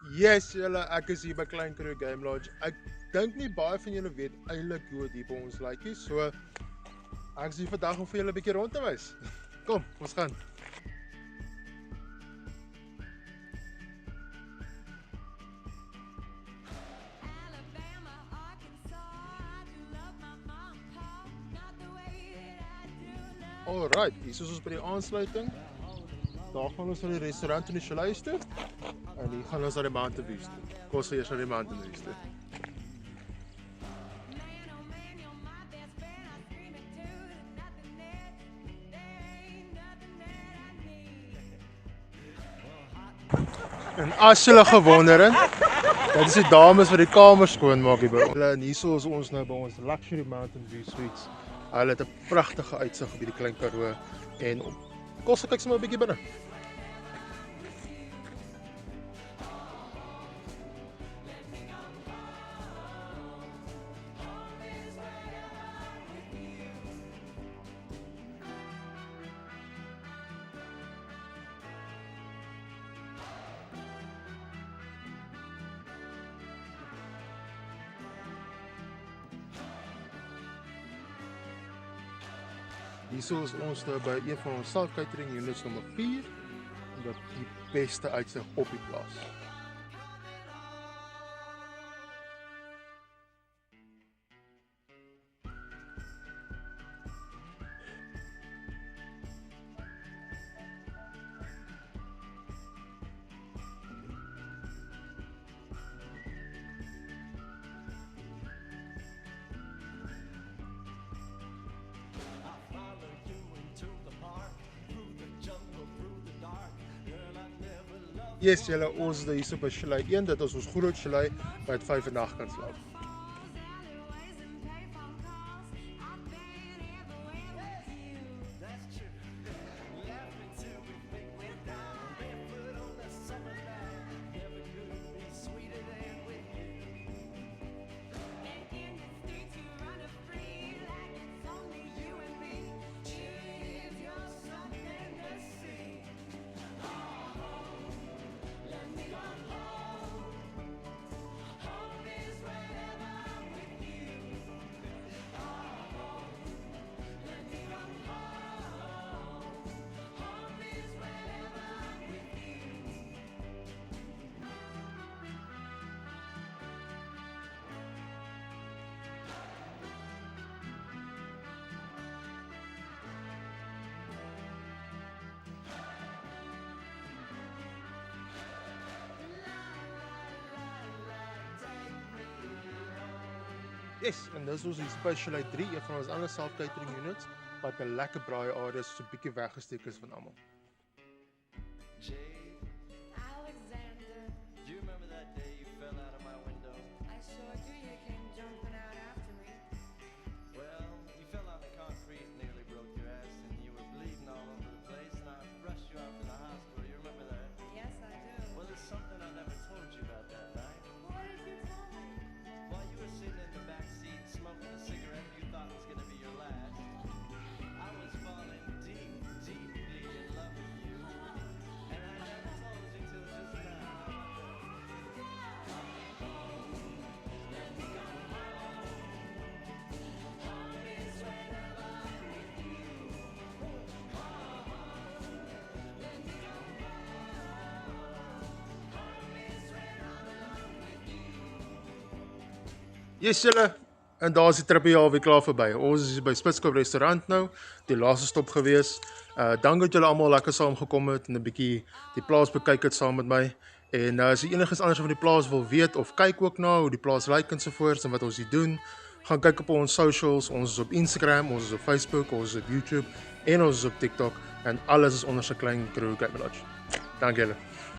Yes, julle, ek is hier by Klein Crew Game Lodge. Ek dink nie baie van julle weet eintlik hoe dit by ons lyk nie. So ek is hier vandag om vir julle 'n bietjie rond te wys. Kom, ons gaan. Alright, hier is ons by die aansluiting. Daar gaan ons na die restaurant in die Chalet toe. En hier gaan ons na die Mountain Views toe. Kom ons eers na die Mountain Views toe. En as julle gewonder het, dit is die dames wat die kamers skoonmaak hier by ons. En hierso is ons nou by ons Luxury Mountain View Suites. Hulle het 'n pragtige uitsig op hierdie Klein Karoo en kom ons kyk sommer 'n bietjie binne. Hierso is ons nou by een van ons self-catering units nommer 4 en dat die beste uitsig op die plaas. Yes, julle, ons is hier so by Chalet 1, dit is ons groot chalet waar jy 5 'n nag kan slaap. Yes, en dis ons hier by Chalet 3, een van ons ander self-catering units wat 'n lekker braai area is, so 'n bietjie weggesteek is van almal. Alexander, Do you remember that day you fell out of my window? I sure do. You came jumping out after me. Well, you fell on the concrete, nearly broke your ass, and you were bleeding all over the place, and I rushed you out to the hospital. You remember that? Yes, I do. Well, there's something I never told you about that night. What did you tell me? While you were sitting in the back seat smoking a cigarette you thought was going to be your last, I was falling deep, deeply in love with you. And I never told you till just now. Yes, julle, en daar is die tripie alweer klaar verby. Ons is hier by Spitskop restaurant nou, die laaste stop gewees. Dankie dat julle almal lekker saam gekom het en 'n bietjie die plaas bekyk het saam met my. En as jy enigiets anders van die plaas wil weet of kyk ook na hoe die plaas lyk ensovoorts en wat ons hier doen, gaan kyk op ons socials. Ons is op Instagram, ons is op Facebook, ons is op YouTube en ons is op TikTok en alles is onder se Klein Crew Game Lodge. Dankie julle.